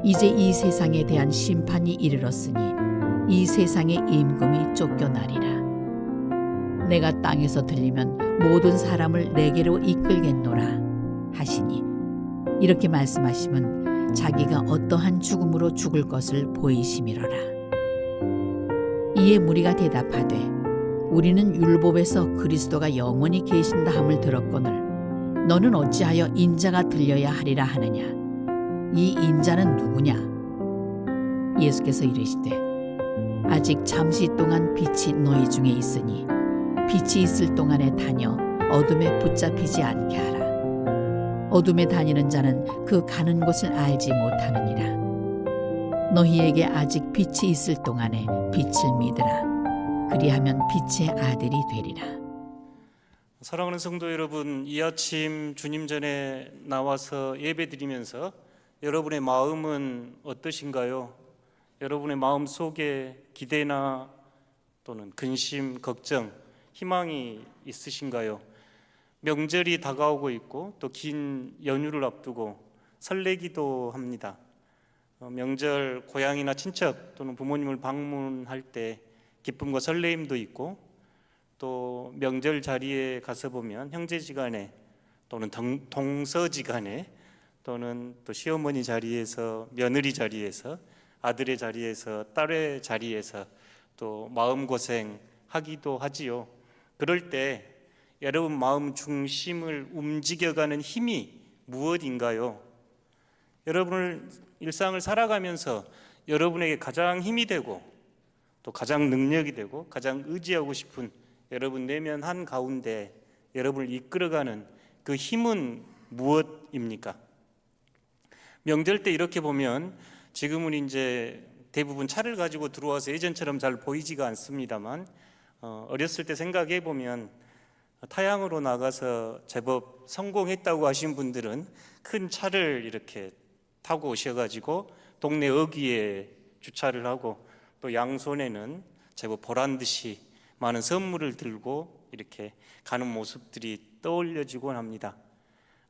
이제 이 세상에 대한 심판이 이르렀으니 이 세상의 임금이 쫓겨나리라. 내가 땅에서 들리면 모든 사람을 내게로 이끌겠노라 하시니, 이렇게 말씀하시면 자기가 어떠한 죽음으로 죽을 것을 보이심이로라. 이에 무리가 대답하되, 우리는 율법에서 그리스도가 영원히 계신다 함을 들었거늘 너는 어찌하여 인자가 들려야 하리라 하느냐? 이 인자는 누구냐? 예수께서 이르시되, 아직 잠시 동안 빛이 너희 중에 있으니 빛이 있을 동안에 다녀 어둠에 붙잡히지 않게 하라. 어둠에 다니는 자는 그 가는 곳을 알지 못하느니라. 너희에게 아직 빛이 있을 동안에 빛을 믿으라. 그리하면 빛의 아들이 되리라. 사랑하는 성도 여러분, 이 아침 주님 전에 나와서 예배드리면서 여러분의 마음은 어떠신가요? 여러분의 마음 속에 기대나 또는 근심, 걱정, 희망이 있으신가요? 명절이 다가오고 있고 또 긴 연휴를 앞두고 설레기도 합니다. 명절 고향이나 친척 또는 부모님을 방문할 때 기쁨과 설레임도 있고, 또 명절 자리에 가서 보면 형제지간에 또는 동서지간에 또는 또 시어머니 자리에서, 며느리 자리에서, 아들의 자리에서, 딸의 자리에서 또 마음고생하기도 하지요. 그럴 때 여러분 마음 중심을 움직여가는 힘이 무엇인가요? 여러분을 일상을 살아가면서 여러분에게 가장 힘이 되고 또 가장 능력이 되고 가장 의지하고 싶은 여러분 내면 한가운데 여러분을 이끌어가는 그 힘은 무엇입니까? 명절 때 이렇게 보면 지금은 이제 대부분 차를 가지고 들어와서 예전처럼 잘 보이지가 않습니다만, 어렸을 때 생각해 보면 타향으로 나가서 제법 성공했다고 하신 분들은 큰 차를 이렇게 타고 오셔가지고 동네 어귀에 주차를 하고 또 양손에는 제법 보란듯이 많은 선물을 들고 이렇게 가는 모습들이 떠올려지곤 합니다.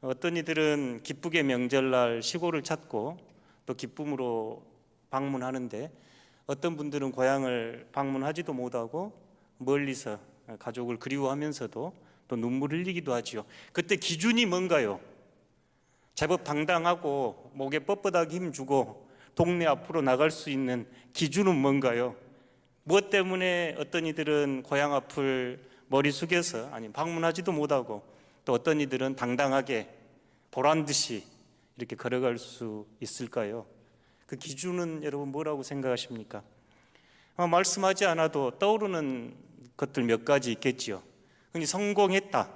어떤 이들은 기쁘게 명절날 시골을 찾고 또 기쁨으로 방문하는데, 어떤 분들은 고향을 방문하지도 못하고 멀리서 가족을 그리워하면서도 또 눈물 흘리기도 하지요. 그때 기준이 뭔가요? 제법 당당하고 목에 뻣뻣하게 힘주고 동네 앞으로 나갈 수 있는 기준은 뭔가요? 무엇 때문에 어떤 이들은 고향 앞을 머리 숙여서 아니 방문하지도 못하고, 또 어떤 이들은 당당하게 보란듯이 이렇게 걸어갈 수 있을까요? 그 기준은 여러분 뭐라고 생각하십니까? 말씀하지 않아도 떠오르는 것들 몇 가지 있겠지요. 흔히 성공했다,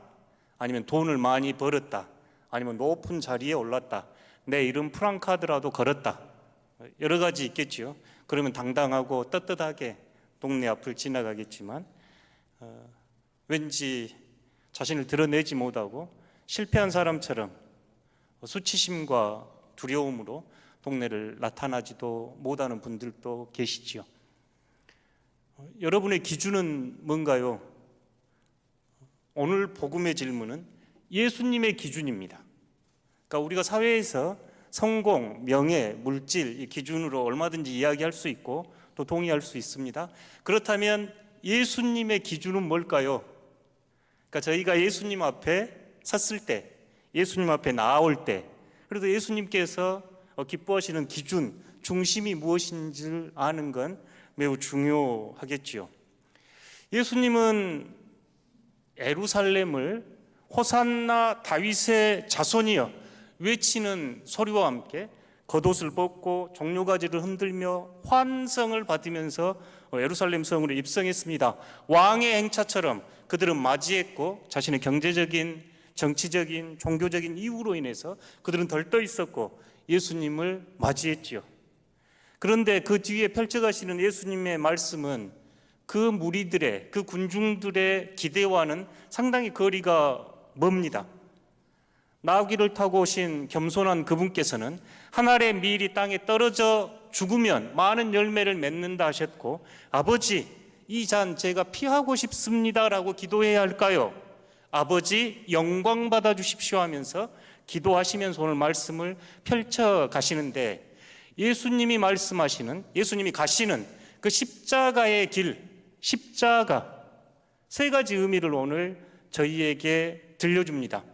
아니면 돈을 많이 벌었다, 아니면 높은 자리에 올랐다, 내 이름 프랑카드라도 걸었다, 여러 가지 있겠지요. 그러면 당당하고 떳떳하게 동네 앞을 지나가겠지만, 왠지 자신을 드러내지 못하고 실패한 사람처럼 수치심과 두려움으로 동네를 나타나지도 못하는 분들도 계시지요. 여러분의 기준은 뭔가요? 오늘 복음의 질문은 예수님의 기준입니다. 그러니까 우리가 사회에서 성공, 명예, 물질 이 기준으로 얼마든지 이야기할 수 있고 또 동의할 수 있습니다. 그렇다면 예수님의 기준은 뭘까요? 그러니까 저희가 예수님 앞에 섰을 때, 예수님 앞에 나아올 때, 그래도 예수님께서 기뻐하시는 기준, 중심이 무엇인지를 아는 건 매우 중요하겠지요. 예수님은 예루살렘을 호산나 다윗의 자손이여 외치는 소리와 함께 겉옷을 벗고 종려가지를 흔들며 환성을 받으면서 예루살렘 성으로 입성했습니다. 왕의 행차처럼 그들은 맞이했고, 자신의 경제적인, 정치적인, 종교적인 이유로 인해서 그들은 덜떠 있었고 예수님을 맞이했지요. 그런데 그 뒤에 펼쳐가시는 예수님의 말씀은 그 무리들의, 그 군중들의 기대와는 상당히 거리가 멉니다. 나귀를 타고 오신 겸손한 그분께서는 한 알의 밀이 땅에 떨어져 죽으면 많은 열매를 맺는다 하셨고, 아버지, 이 잔 제가 피하고 싶습니다 라고 기도해야 할까요? 아버지, 영광 받아 주십시오 하면서 기도하시면서 오늘 말씀을 펼쳐 가시는데, 예수님이 말씀하시는, 예수님이 가시는 그 십자가의 길, 십자가, 세 가지 의미를 오늘 저희에게 들려줍니다.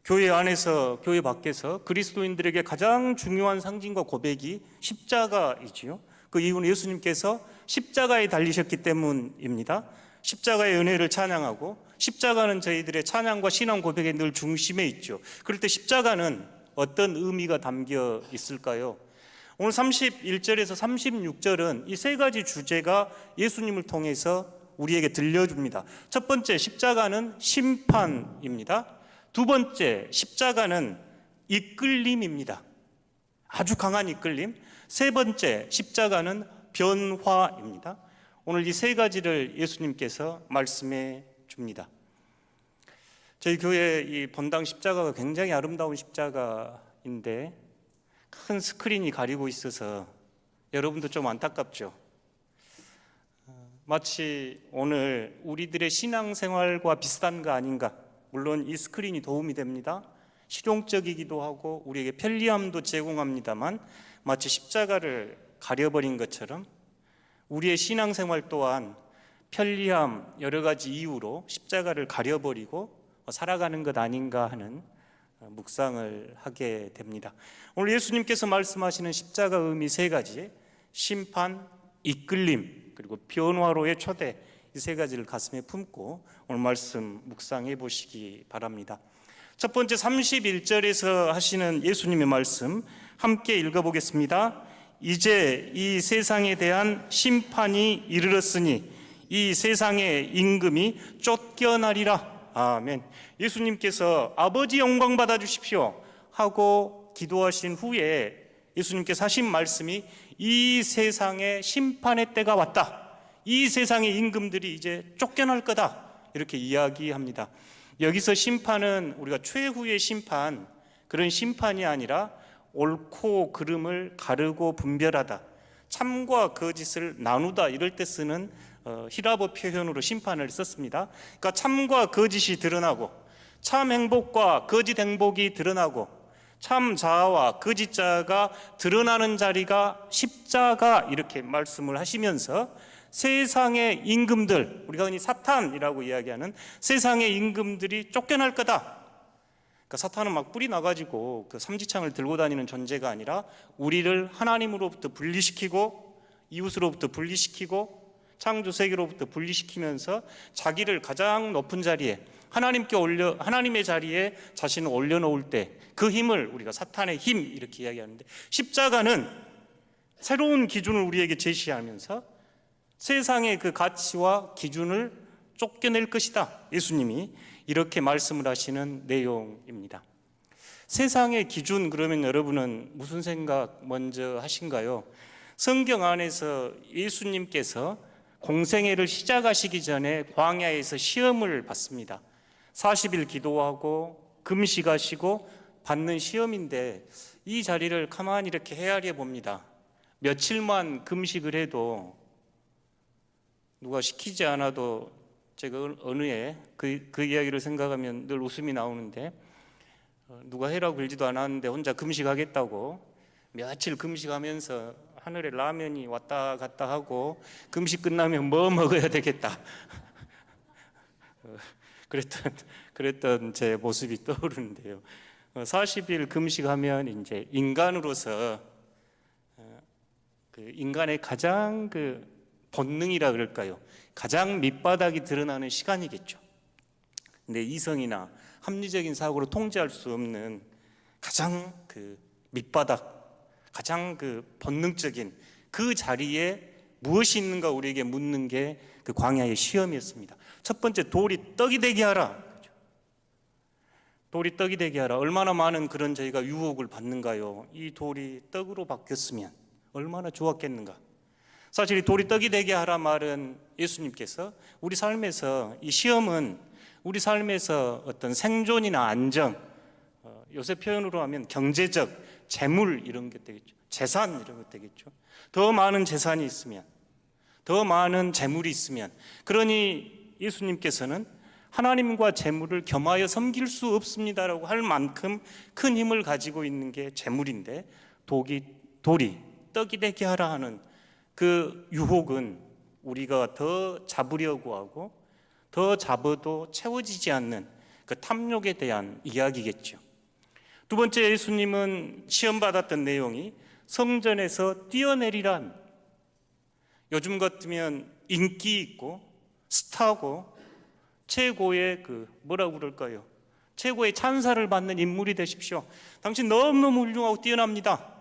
교회 안에서, 교회 밖에서 그리스도인들에게 가장 중요한 상징과 고백이 십자가이지요. 그 이유는 예수님께서 십자가에 달리셨기 때문입니다. 십자가의 은혜를 찬양하고, 십자가는 저희들의 찬양과 신앙 고백의 늘 중심에 있죠. 그럴 때 십자가는 어떤 의미가 담겨 있을까요? 오늘 31절에서 36절은 이 세 가지 주제가 예수님을 통해서 우리에게 들려줍니다. 첫 번째, 십자가는 심판입니다. 두 번째, 십자가는 이끌림입니다. 아주 강한 이끌림. 세 번째, 십자가는 변화입니다. 오늘 이 세 가지를 예수님께서 말씀해 줍니다. 저희 교회 이 본당 십자가가 굉장히 아름다운 십자가인데 큰 스크린이 가리고 있어서 여러분도 좀 안타깝죠. 마치 오늘 우리들의 신앙생활과 비슷한 거 아닌가. 물론 이 스크린이 도움이 됩니다. 실용적이기도 하고 우리에게 편리함도 제공합니다만 마치 십자가를 가려버린 것처럼 우리의 신앙생활 또한 편리함, 여러 가지 이유로 십자가를 가려버리고 살아가는 것 아닌가 하는 묵상을 하게 됩니다. 오늘 예수님께서 말씀하시는 십자가 의미 세 가지, 심판, 이끌림, 그리고 변화로의 초대, 이 세 가지를 가슴에 품고 오늘 말씀 묵상해 보시기 바랍니다. 첫 번째 31절에서 하시는 예수님의 말씀 함께 읽어보겠습니다. 이제 이 세상에 대한 심판이 이르렀으니 이 세상의 임금이 쫓겨나리라. 아멘. 예수님께서 아버지 영광 받아 주십시오 하고 기도하신 후에 예수님께서 하신 말씀이 이 세상의 심판의 때가 왔다. 이 세상의 임금들이 이제 쫓겨날 거다. 이렇게 이야기합니다. 여기서 심판은 우리가 최후의 심판, 그런 심판이 아니라 옳고 그름을 가르고 분별하다, 참과 거짓을 나누다, 이럴 때 쓰는 히라보 표현으로 심판을 썼습니다. 그러니까 참과 거짓이 드러나고, 참 행복과 거짓 행복이 드러나고, 참 자아와 거짓 자아가 드러나는 자리가 십자가, 이렇게 말씀을 하시면서 세상의 임금들, 우리가 흔히 사탄이라고 이야기하는 세상의 임금들이 쫓겨날 거다. 그러니까 사탄은 막 뿔이 나가지고 그 삼지창을 들고 다니는 존재가 아니라 우리를 하나님으로부터 분리시키고 이웃으로부터 분리시키고 창조 세계로부터 분리시키면서 자기를 가장 높은 자리에 하나님의 자리에 자신을 올려놓을 때 그 힘을 우리가 사탄의 힘, 이렇게 이야기하는데, 십자가는 새로운 기준을 우리에게 제시하면서 세상의 그 가치와 기준을 쫓겨낼 것이다. 예수님이 이렇게 말씀을 하시는 내용입니다. 세상의 기준, 그러면 여러분은 무슨 생각 먼저 하신가요? 성경 안에서 예수님께서 공생애를 시작하시기 전에 광야에서 시험을 받습니다. 40일 기도하고 금식하시고 받는 시험인데, 이 자리를 가만히 이렇게 헤아려 봅니다. 며칠만 금식을 해도, 누가 시키지 않아도 제가 어느 해 그 이야기를 생각하면 늘 웃음이 나오는데, 누가 해라고 그러지도 않았는데 혼자 금식하겠다고 며칠 금식하면서 하늘에 라면이 왔다 갔다 하고, 금식 끝나면 뭐 먹어야 되겠다 그랬던 제 모습이 떠오르는데요. 40일 금식하면 이제 인간으로서 그 인간의 가장 그 본능이라 그럴까요? 가장 밑바닥이 드러나는 시간이겠죠. 근데 이성이나 합리적인 사고로 통제할 수 없는 가장 그 밑바닥, 가장 그 본능적인 그 자리에 무엇이 있는가 우리에게 묻는 게 그 광야의 시험이었습니다. 첫 번째, 돌이 떡이 되게 하라. 돌이 떡이 되게 하라. 얼마나 많은 그런 저희가 유혹을 받는가요? 이 돌이 떡으로 바뀌었으면 얼마나 좋았겠는가. 사실 이 돌이 떡이 되게 하라 말은 예수님께서 우리 삶에서, 이 시험은 우리 삶에서 어떤 생존이나 안정, 요새 표현으로 하면 경제적, 재물, 이런 게 되겠죠. 재산, 이런 것 되겠죠. 더 많은 재산이 있으면, 더 많은 재물이 있으면, 그러니 예수님께서는 하나님과 재물을 겸하여 섬길 수 없습니다라고 할 만큼 큰 힘을 가지고 있는 게 재물인데, 돌이 떡이 되게 하라 하는 그 유혹은 우리가 더 잡으려고 하고 더 잡아도 채워지지 않는 그 탐욕에 대한 이야기겠죠. 두 번째, 예수님은 시험받았던 내용이 성전에서 뛰어내리란, 요즘 같으면 인기 있고 스타고 최고의 뭐라고 그럴까요? 최고의 찬사를 받는 인물이 되십시오. 당신 너무너무 훌륭하고 뛰어납니다.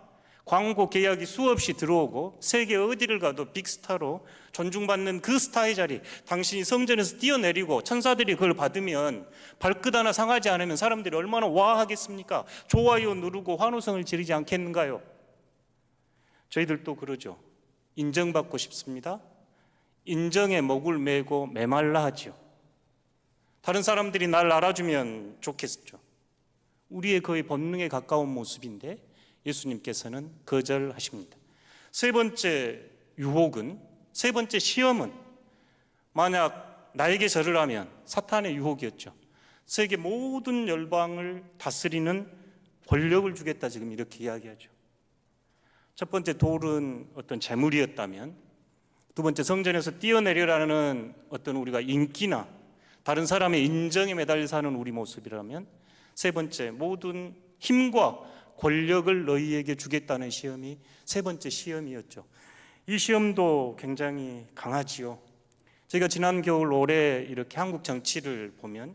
광고 계약이 수없이 들어오고 세계 어디를 가도 빅스타로 존중받는 그 스타의 자리, 당신이 성전에서 뛰어내리고 천사들이 그걸 받으면 발끝 하나 상하지 않으면 사람들이 얼마나 와하겠습니까? 좋아요 누르고 환호성을 지르지 않겠는가요? 저희들도 그러죠. 인정받고 싶습니다. 인정에 목을 메고 메말라 하죠. 다른 사람들이 날 알아주면 좋겠죠. 우리의 거의 본능에 가까운 모습인데 예수님께서는 거절하십니다. 세 번째 유혹은, 세 번째 시험은 만약 나에게 절을 하면, 사탄의 유혹이었죠. 세계 모든 열방을 다스리는 권력을 주겠다, 지금 이렇게 이야기하죠. 첫 번째 돌은 어떤 재물이었다면, 두 번째 성전에서 뛰어내려라는 어떤 우리가 인기나 다른 사람의 인정에 매달려 사는 우리 모습이라면, 세 번째 모든 힘과 권력을 너희에게 주겠다는 시험이 세 번째 시험이었죠. 이 시험도 굉장히 강하지요. 제가 지난 겨울 올해 이렇게 한국 정치를 보면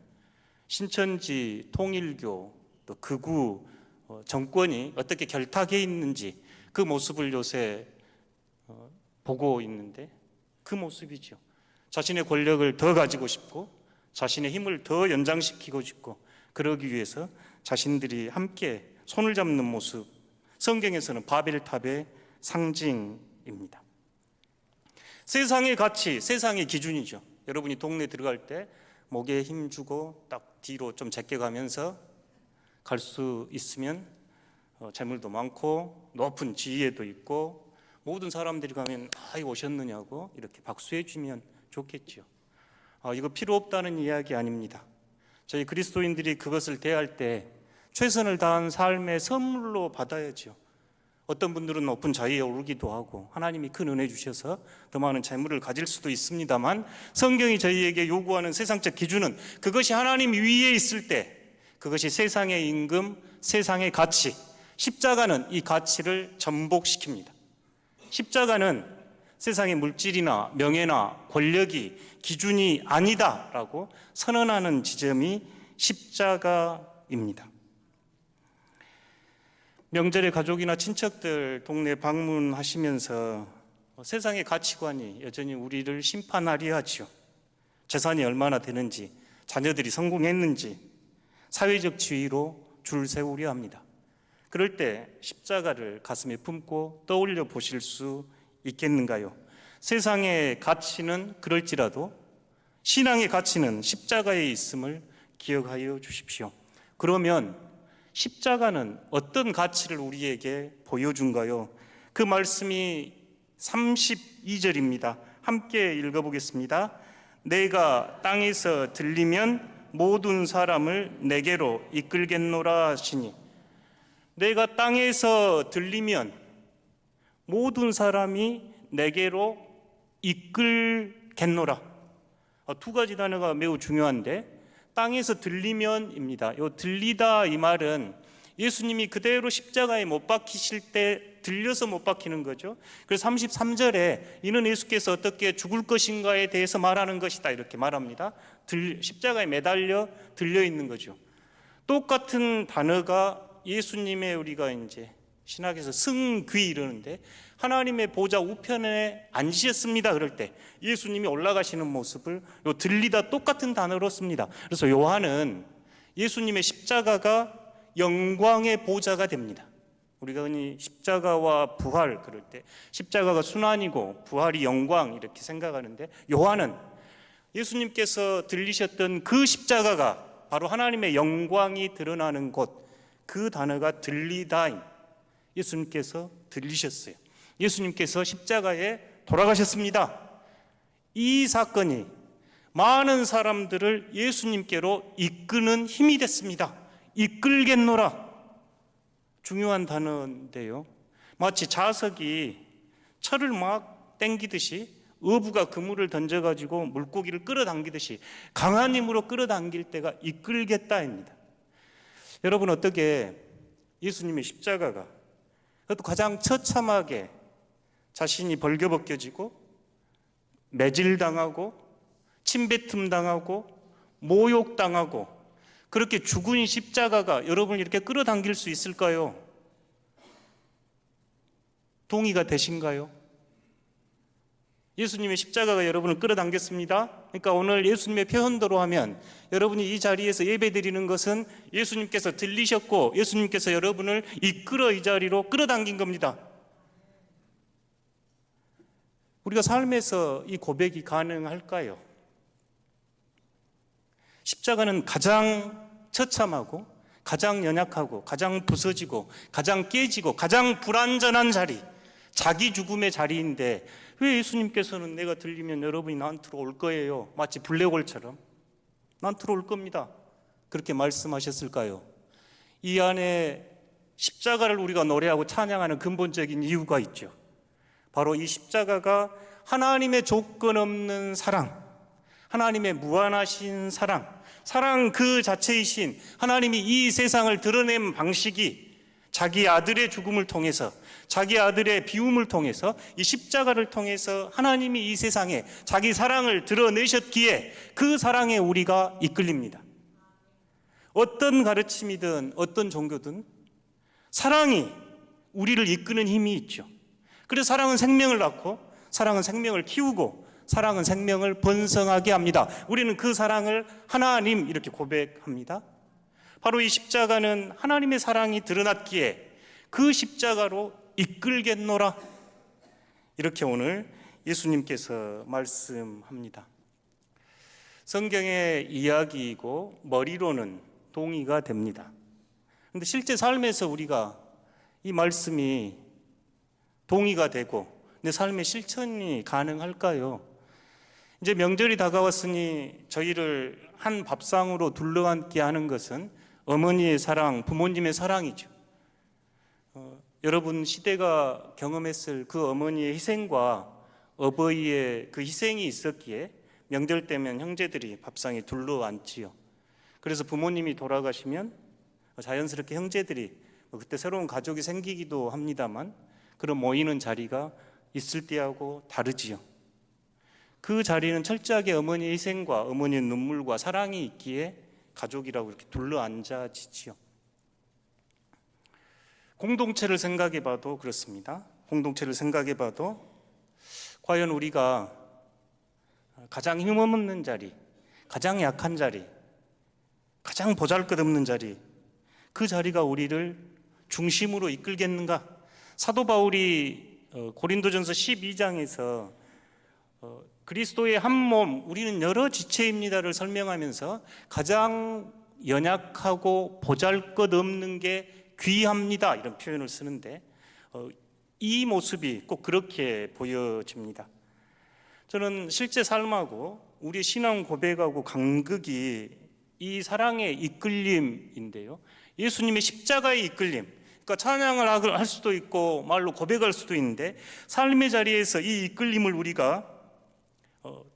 신천지, 통일교, 또 극우 정권이 어떻게 결탁해 있는지 그 모습을 요새 보고 있는데, 그 모습이죠. 자신의 권력을 더 가지고 싶고 자신의 힘을 더 연장시키고 싶고, 그러기 위해서 자신들이 함께 손을 잡는 모습, 성경에서는 바벨탑의 상징입니다. 세상의 가치, 세상의 기준이죠. 여러분이 동네 들어갈 때 목에 힘 주고 딱 뒤로 좀 제껴 가면서 갈 수 있으면 재물도 많고 높은 지위에도 있고 모든 사람들이 가면 오셨느냐고 이렇게 박수해 주면 좋겠죠. 이거 필요 없다는 이야기 아닙니다. 저희 그리스도인들이 그것을 대할 때 최선을 다한 삶의 선물로 받아야죠. 어떤 분들은 높은 자리에 오르기도 하고 하나님이 큰 은혜 주셔서 더 많은 재물을 가질 수도 있습니다만, 성경이 저희에게 요구하는 세상적 기준은 그것이 하나님 위에 있을 때, 그것이 세상의 임금, 세상의 가치, 십자가는 이 가치를 전복시킵니다. 십자가는 세상의 물질이나 명예나 권력이 기준이 아니다라고 선언하는 지점이 십자가입니다. 명절에 가족이나 친척들 동네 방문하시면서 세상의 가치관이 여전히 우리를 심판하려 하죠. 재산이 얼마나 되는지, 자녀들이 성공했는지, 사회적 지위로 줄 세우려 합니다. 그럴 때 십자가를 가슴에 품고 떠올려 보실 수 있겠는가요? 세상의 가치는 그럴지라도 신앙의 가치는 십자가에 있음을 기억하여 주십시오. 그러면 십자가는 어떤 가치를 우리에게 보여준가요? 그 말씀이 32절입니다. 함께 읽어보겠습니다. 내가 땅에서 들리면 모든 사람을 내게로 이끌겠노라 하시니, 내가 땅에서 들리면 모든 사람이 내게로 이끌겠노라. 두 가지 단어가 매우 중요한데, 땅에서 들리면입니다. 요 들리다 이 말은 예수님이 그대로 십자가에 못 박히실 때 들려서 못 박히는 거죠. 그래서 33절에 이는 예수께서 어떻게 죽을 것인가에 대해서 말하는 것이다 이렇게 말합니다. 십자가에 매달려 들려 있는 거죠. 똑같은 단어가 예수님의, 우리가 이제 신학에서 승귀 이러는데, 하나님의 보좌 우편에 앉으셨습니다 그럴 때 예수님이 올라가시는 모습을 요 들리다 똑같은 단어로 씁니다. 그래서 요한은 예수님의 십자가가 영광의 보좌가 됩니다. 우리가 흔히 십자가와 부활 그럴 때 십자가가 순환이고 부활이 영광 이렇게 생각하는데, 요한은 예수님께서 들리셨던 그 십자가가 바로 하나님의 영광이 드러나는 곳, 그 단어가 들리다임. 예수님께서 들리셨어요. 예수님께서 십자가에 돌아가셨습니다. 이 사건이 많은 사람들을 예수님께로 이끄는 힘이 됐습니다. 이끌겠노라. 중요한 단어인데요. 마치 자석이 철을 막 땡기듯이 어부가 그물을 던져가지고 물고기를 끌어당기듯이 강한 힘으로 끌어당길 때가 이끌겠다입니다. 여러분, 어떻게 예수님의 십자가가 그것도 가장 처참하게 자신이 벌겨벗겨지고 매질당하고 침뱉음당하고 모욕당하고 그렇게 죽은 십자가가 여러분을 이렇게 끌어당길 수 있을까요? 동의가 되신가요? 예수님의 십자가가 여러분을 끌어당겼습니다. 그러니까 오늘 예수님의 표현대로 하면 여러분이 이 자리에서 예배드리는 것은 예수님께서 들리셨고 예수님께서 여러분을 이끌어 이 자리로 끌어당긴 겁니다. 우리가 삶에서 이 고백이 가능할까요? 십자가는 가장 처참하고 가장 연약하고 가장 부서지고 가장 깨지고 가장 불완전한 자리, 자기 죽음의 자리인데 왜 예수님께서는 내가 들리면 여러분이 나한테로 올 거예요, 마치 블랙홀처럼 나한테로 올 겁니다, 그렇게 말씀하셨을까요? 이 안에 십자가를 우리가 노래하고 찬양하는 근본적인 이유가 있죠. 바로 이 십자가가 하나님의 조건 없는 사랑, 하나님의 무한하신 사랑 그 자체이신 하나님이 이 세상을 드러낸 방식이 자기 아들의 죽음을 통해서, 자기 아들의 비움을 통해서, 이 십자가를 통해서 하나님이 이 세상에 자기 사랑을 드러내셨기에 그 사랑에 우리가 이끌립니다. 어떤 가르침이든 어떤 종교든 사랑이 우리를 이끄는 힘이 있죠. 그래서 사랑은 생명을 낳고 사랑은 생명을 키우고 사랑은 생명을 번성하게 합니다. 우리는 그 사랑을 하나님 이렇게 고백합니다. 바로 이 십자가는 하나님의 사랑이 드러났기에 그 십자가로 이끌겠노라, 이렇게 오늘 예수님께서 말씀합니다. 성경의 이야기이고 머리로는 동의가 됩니다. 그런데 실제 삶에서 우리가 이 말씀이 동의가 되고 내 삶의 실천이 가능할까요? 이제 명절이 다가왔으니 저희를 한 밥상으로 둘러앉게 하는 것은 어머니의 사랑, 부모님의 사랑이죠. 여러분 시대가 경험했을 그 어머니의 희생과 어버이의 그 희생이 있었기에 명절 때면 형제들이 밥상에 둘러앉지요. 그래서 부모님이 돌아가시면 자연스럽게 형제들이 그때 새로운 가족이 생기기도 합니다만 그런 모이는 자리가 있을 때하고 다르지요. 그 자리는 철저하게 어머니의 희생과 어머니의 눈물과 사랑이 있기에 가족이라고 이렇게 둘러앉아지지요. 공동체를 생각해 봐도 그렇습니다. 공동체를 생각해 봐도 과연 우리가 가장 힘없는 자리, 가장 약한 자리, 가장 보잘것없는 자리, 그 자리가 우리를 중심으로 이끌겠는가? 사도 바울이 고린도전서 12장에서 그리스도의 한 몸, 우리는 여러 지체입니다를 설명하면서 가장 연약하고 보잘것없는 게 귀합니다, 이런 표현을 쓰는데 이 모습이 꼭 그렇게 보여집니다. 저는 실제 삶하고 우리 신앙 고백하고 간극이 이 사랑의 이끌림인데요, 예수님의 십자가의 이끌림, 그러니까 찬양을 할 수도 있고 말로 고백할 수도 있는데 삶의 자리에서 이 이끌림을 우리가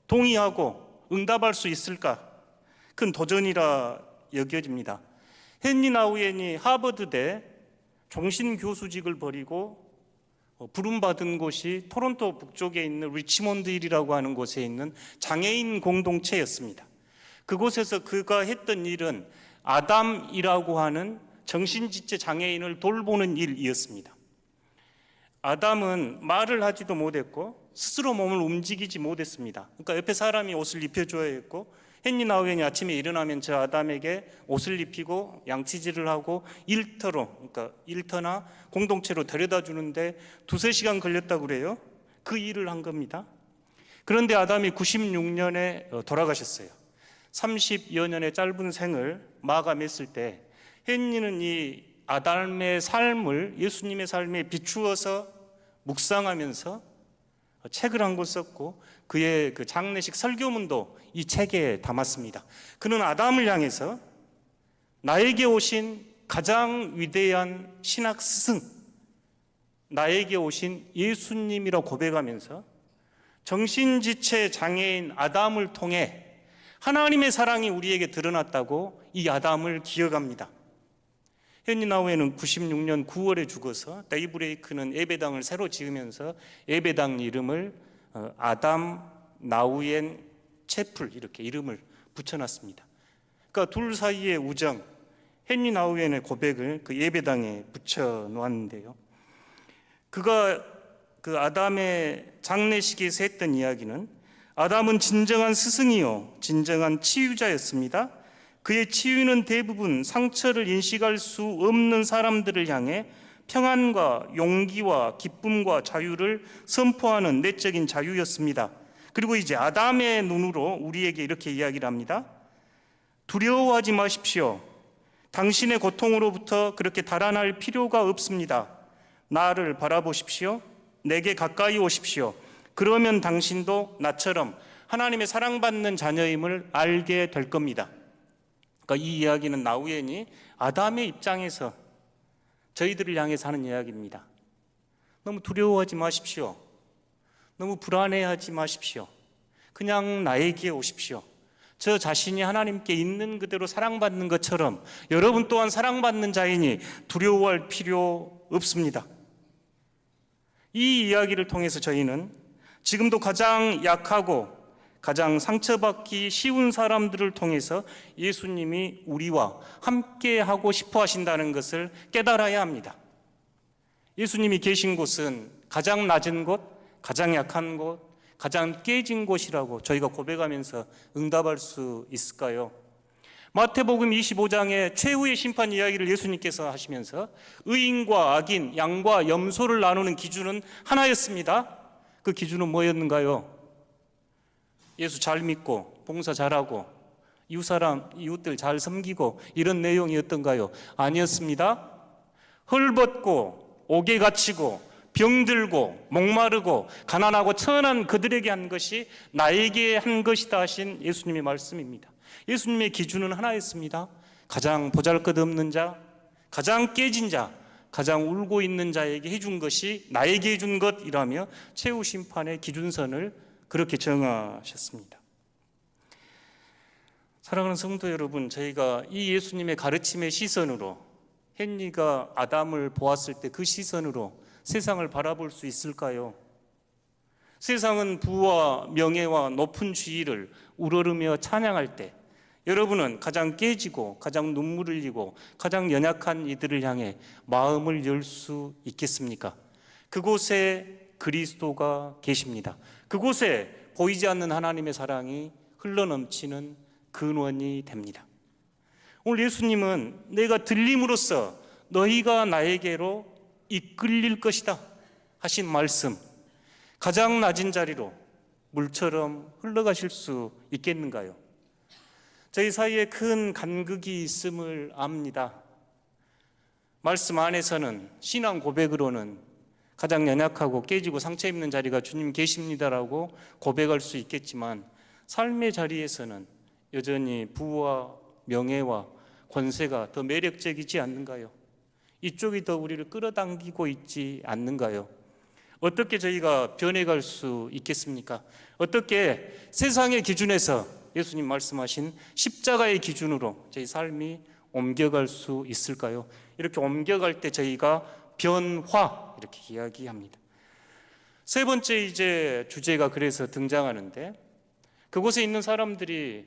동의하고 응답할 수 있을까? 큰 도전이라 여겨집니다. 헨리 나우엔이 하버드대 종신교수직을 버리고 부름받은 곳이 토론토 북쪽에 있는 리치몬드 힐이라고 하는 곳에 있는 장애인 공동체였습니다. 그곳에서 그가 했던 일은 아담이라고 하는 정신지체 장애인을 돌보는 일이었습니다. 아담은 말을 하지도 못했고 스스로 몸을 움직이지 못했습니다. 그러니까 옆에 사람이 옷을 입혀줘야 했고, 헨리 나우엔이 아침에 일어나면 저 아담에게 옷을 입히고 양치질을 하고 일터로, 그러니까 일터나 공동체로 데려다 주는데 2-3시간 걸렸다고 그래요. 그 일을 한 겁니다. 그런데 아담이 96년에 돌아가셨어요. 30여 년의 짧은 생을 마감했을 때 헨리는 이 아담의 삶을 예수님의 삶에 비추어서 묵상하면서 책을 한 권 썼고 그의 그 장례식 설교문도 이 책에 담았습니다. 그는 아담을 향해서 나에게 오신 가장 위대한 신학 스승, 나에게 오신 예수님이라 고백하면서 정신지체 장애인 아담을 통해 하나님의 사랑이 우리에게 드러났다고 이 아담을 기억합니다. 헨리 나우엔은 96년 9월에 죽어서 데이브레이크는 예배당을 새로 지으면서 예배당 이름을 아담 나우엔 채플 이렇게 이름을 붙여놨습니다. 그러니까 둘 사이의 우정, 헨리 나우엔의 고백을 그 예배당에 붙여놓았는데요. 그가 그 아담의 장례식에서 했던 이야기는 아담은 진정한 스승이요 진정한 치유자였습니다. 그의 치유는 대부분 상처를 인식할 수 없는 사람들을 향해 평안과 용기와 기쁨과 자유를 선포하는 내적인 자유였습니다. 그리고 이제 아담의 눈으로 우리에게 이렇게 이야기를 합니다. 두려워하지 마십시오. 당신의 고통으로부터 그렇게 달아날 필요가 없습니다. 나를 바라보십시오. 내게 가까이 오십시오. 그러면 당신도 나처럼 하나님의 사랑받는 자녀임을 알게 될 겁니다. 그러니까 이 이야기는 나우엔이 아담의 입장에서 저희들을 향해서 하는 이야기입니다. 너무 두려워하지 마십시오. 너무 불안해하지 마십시오. 그냥 나에게 오십시오. 저 자신이 하나님께 있는 그대로 사랑받는 것처럼 여러분 또한 사랑받는 자이니 두려워할 필요 없습니다. 이 이야기를 통해서 저희는 지금도 가장 약하고 가장 상처받기 쉬운 사람들을 통해서 예수님이 우리와 함께 하고 싶어 하신다는 것을 깨달아야 합니다. 예수님이 계신 곳은 가장 낮은 곳, 가장 약한 곳, 가장 깨진 곳이라고 저희가 고백하면서 응답할 수 있을까요? 마태복음 25장의 최후의 심판 이야기를 예수님께서 하시면서 의인과 악인, 양과 염소를 나누는 기준은 하나였습니다. 그 기준은 뭐였는가요? 예수 잘 믿고 봉사 잘하고 이웃들 잘 섬기고 이런 내용이었던가요? 아니었습니다. 헐벗고 옥에 갇히고 병들고 목마르고 가난하고 천한 그들에게 한 것이 나에게 한 것이다 하신 예수님의 말씀입니다. 예수님의 기준은 하나였습니다. 가장 보잘것없는 자, 가장 깨진 자, 가장 울고 있는 자에게 해준 것이 나에게 해준 것이라며 최후 심판의 기준선을 그렇게 정하셨습니다. 사랑하는 성도 여러분, 저희가 이 예수님의 가르침의 시선으로 헨리가 아담을 보았을 때 그 시선으로 세상을 바라볼 수 있을까요? 세상은 부와 명예와 높은 지위를 우러르며 찬양할 때 여러분은 가장 깨지고 가장 눈물 흘리고 가장 연약한 이들을 향해 마음을 열 수 있겠습니까? 그곳에 그리스도가 계십니다. 그곳에 보이지 않는 하나님의 사랑이 흘러넘치는 근원이 됩니다. 오늘 예수님은 내가 들림으로써 너희가 나에게로 이끌릴 것이다 하신 말씀, 가장 낮은 자리로 물처럼 흘러가실 수 있겠는가요? 저희 사이에 큰 간극이 있음을 압니다. 말씀 안에서는 신앙 고백으로는 가장 연약하고 깨지고 상처 입는 자리가 주님 계십니다라고 고백할 수 있겠지만 삶의 자리에서는 여전히 부와 명예와 권세가 더 매력적이지 않는가요? 이쪽이 더 우리를 끌어당기고 있지 않는가요? 어떻게 저희가 변해갈 수 있겠습니까? 어떻게 세상의 기준에서 예수님 말씀하신 십자가의 기준으로 저희 삶이 옮겨갈 수 있을까요? 이렇게 옮겨갈 때 저희가 변화 이렇게 이야기합니다. 세 번째 이제 주제가 그래서 등장하는데 그곳에 있는 사람들이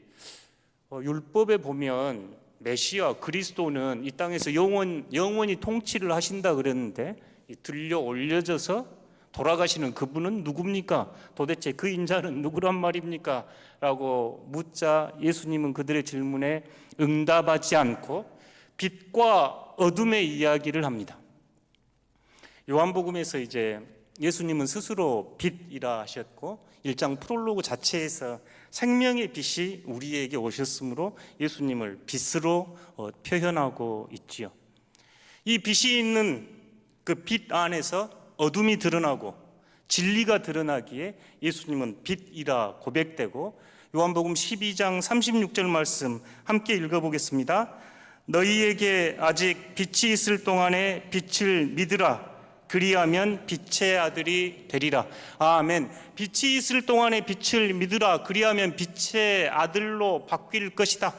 율법에 보면 메시아 그리스도는 이 땅에서 영원히 통치를 하신다 그랬는데 들려 올려져서 돌아가시는 그분은 누굽니까? 도대체 그 인자는 누구란 말입니까? 라고 묻자 예수님은 그들의 질문에 응답하지 않고 빛과 어둠의 이야기를 합니다. 요한복음에서 이제 예수님은 스스로 빛이라 하셨고 1장 프롤로그 자체에서 생명의 빛이 우리에게 오셨으므로 예수님을 빛으로 표현하고 있지요. 이 빛이 있는 그 빛 안에서 어둠이 드러나고 진리가 드러나기에 예수님은 빛이라 고백되고 요한복음 12장 36절 말씀 함께 읽어보겠습니다. 너희에게 아직 빛이 있을 동안에 빛을 믿으라. 그리하면 빛의 아들이 되리라. 아멘. 빛이 있을 동안에 빛을 믿으라. 그리하면 빛의 아들로 바뀔 것이다.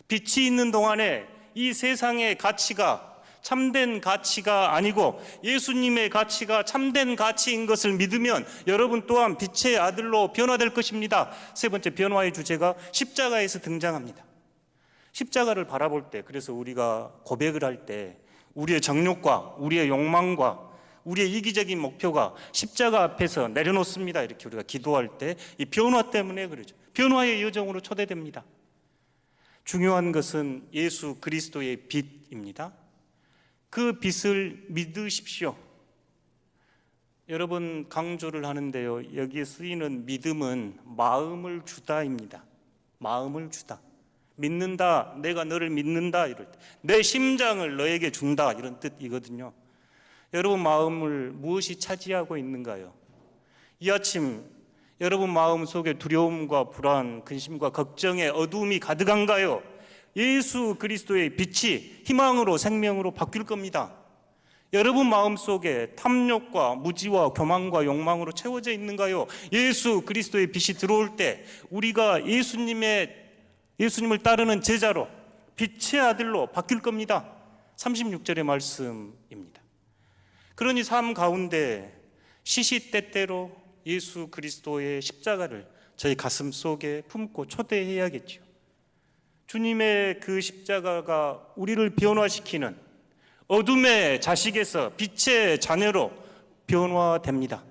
빛이 있는 동안에 이 세상의 가치가 참된 가치가 아니고 예수님의 가치가 참된 가치인 것을 믿으면 여러분 또한 빛의 아들로 변화될 것입니다. 세 번째 변화의 주제가 십자가에서 등장합니다. 십자가를 바라볼 때, 그래서 우리가 고백을 할 때 우리의 정욕과 우리의 욕망과 우리의 이기적인 목표가 십자가 앞에서 내려놓습니다. 이렇게 우리가 기도할 때 이 변화 때문에 그러죠. 변화의 여정으로 초대됩니다. 중요한 것은 예수 그리스도의 빛입니다. 그 빛을 믿으십시오. 여러분 강조를 하는데요, 여기에 쓰이는 믿음은 마음을 주다입니다. 마음을 주다. 믿는다, 내가 너를 믿는다 이럴 때 내 심장을 너에게 준다 이런 뜻이거든요. 여러분 마음을 무엇이 차지하고 있는가요? 이 아침 여러분 마음 속에 두려움과 불안, 근심과 걱정의 어두움이 가득한가요? 예수 그리스도의 빛이 희망으로 생명으로 바뀔 겁니다. 여러분 마음 속에 탐욕과 무지와 교만과 욕망으로 채워져 있는가요? 예수 그리스도의 빛이 들어올 때 우리가 예수님을 따르는 제자로 빛의 아들로 바뀔 겁니다. 36절의 말씀입니다. 그러니 삶 가운데 시시때때로 예수 그리스도의 십자가를 저희 가슴 속에 품고 초대해야겠죠. 주님의 그 십자가가 우리를 변화시키는 어둠의 자식에서 빛의 자녀로 변화됩니다.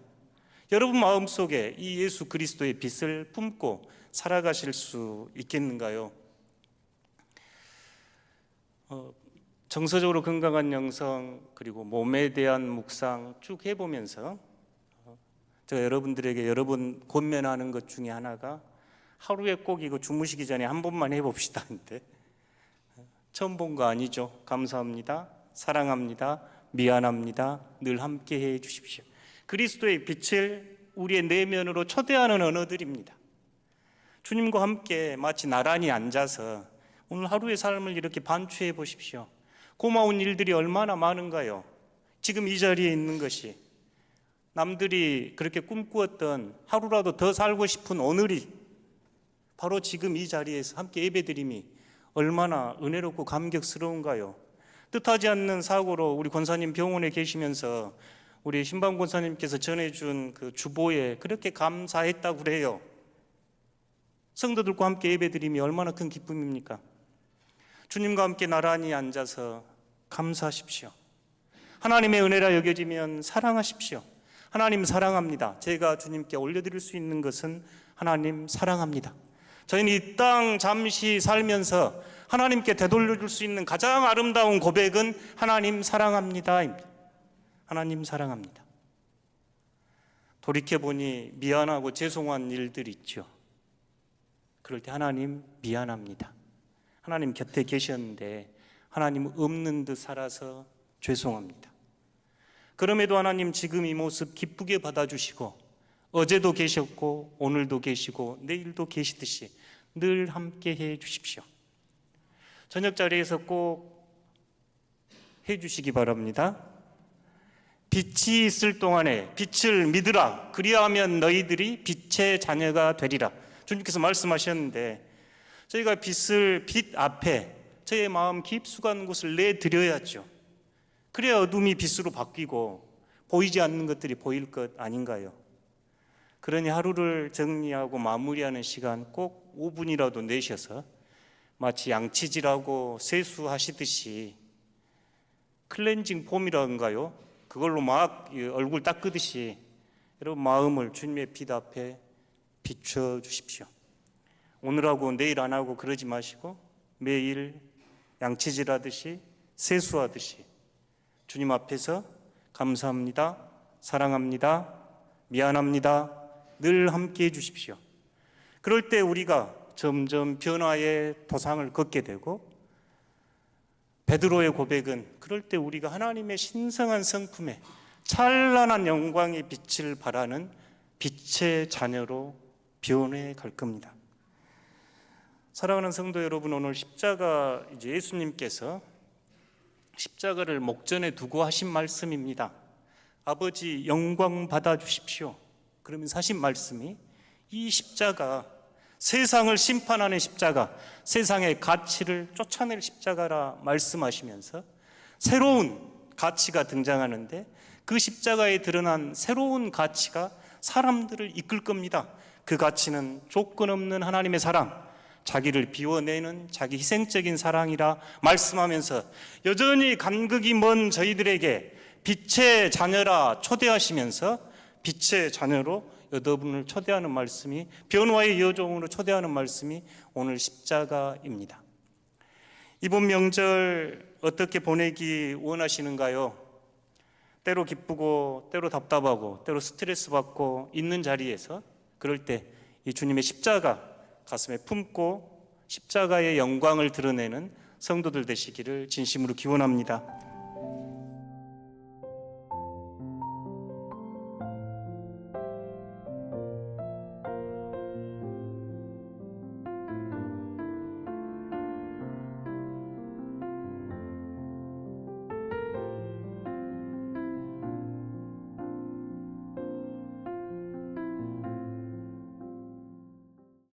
여러분 마음속에 이 예수 그리스도의 빛을 품고 살아가실 수 있겠는가요? 정서적으로 건강한 영성 그리고 몸에 대한 묵상 쭉 해보면서 제가 여러분들에게 여러 번 권면하는 것 중에 하나가 하루에 꼭 이거 주무시기 전에 한 번만 해봅시다 하는데 처음 본 거 아니죠? 감사합니다, 사랑합니다, 미안합니다, 늘 함께 해 주십시오. 그리스도의 빛을 우리의 내면으로 초대하는 언어들입니다. 주님과 함께 마치 나란히 앉아서 오늘 하루의 삶을 이렇게 반추해 보십시오. 고마운 일들이 얼마나 많은가요? 지금 이 자리에 있는 것이 남들이 그렇게 꿈꾸었던 하루라도 더 살고 싶은 오늘이 바로 지금 이 자리에서 함께 예배드림이 얼마나 은혜롭고 감격스러운가요? 뜻하지 않는 사고로 우리 권사님 병원에 계시면서 우리 신방 권사님께서 전해준 그 주보에 그렇게 감사했다고 그래요. 성도들과 함께 예배드림이 얼마나 큰 기쁨입니까? 주님과 함께 나란히 앉아서 감사하십시오. 하나님의 은혜라 여겨지면 사랑하십시오. 하나님 사랑합니다. 제가 주님께 올려드릴 수 있는 것은 하나님 사랑합니다. 저희는 이 땅 잠시 살면서 하나님께 되돌려줄 수 있는 가장 아름다운 고백은 하나님 사랑합니다입니다. 하나님 사랑합니다. 돌이켜보니 미안하고 죄송한 일들이 있죠. 그럴 때 하나님 미안합니다. 하나님 곁에 계셨는데 하나님 없는 듯 살아서 죄송합니다. 그럼에도 하나님 지금 이 모습 기쁘게 받아주시고 어제도 계셨고 오늘도 계시고 내일도 계시듯이 늘 함께 해 주십시오. 저녁 자리에서 꼭 해 주시기 바랍니다. 빛이 있을 동안에 빛을 믿으라. 그리하면 너희들이 빛의 자녀가 되리라. 주님께서 말씀하셨는데 저희가 빛 앞에 저희의 마음 깊숙한 곳을 내드려야죠. 그래야 어둠이 빛으로 바뀌고 보이지 않는 것들이 보일 것 아닌가요? 그러니 하루를 정리하고 마무리하는 시간 꼭 5분이라도 내셔서 마치 양치질하고 세수하시듯이 클렌징 폼이라는가요? 그걸로 막 얼굴 닦으듯이 여러분 마음을 주님의 빛 앞에 비춰주십시오. 오늘하고 내일 안 하고 그러지 마시고 매일 양치질하듯이 세수하듯이 주님 앞에서 감사합니다, 사랑합니다, 미안합니다 늘 함께 해주십시오. 그럴 때 우리가 점점 변화의 도상을 걷게 되고 베드로의 고백은 그럴 때 우리가 하나님의 신성한 성품에 찬란한 영광의 빛을 발하는 빛의 자녀로 변해 갈 겁니다. 사랑하는 성도 여러분, 오늘 십자가 예수님께서 십자가를 목전에 두고 하신 말씀입니다. 아버지 영광 받아 주십시오. 그러면서 하신 말씀이 이 십자가, 세상을 심판하는 십자가, 세상의 가치를 쫓아낼 십자가라 말씀하시면서 새로운 가치가 등장하는데 그 십자가에 드러난 새로운 가치가 사람들을 이끌 겁니다. 그 가치는 조건 없는 하나님의 사랑, 자기를 비워내는 자기 희생적인 사랑이라 말씀하면서 여전히 간극이 먼 저희들에게 빛의 자녀라 초대하시면서 빛의 자녀로 여러분을 초대하는 말씀이, 변화의 여종으로 초대하는 말씀이 오늘 십자가입니다. 이번 명절 어떻게 보내기 원하시는가요? 때로 기쁘고 때로 답답하고 때로 스트레스 받고 있는 자리에서 그럴 때 이 주님의 십자가 가슴에 품고 십자가의 영광을 드러내는 성도들 되시기를 진심으로 기원합니다.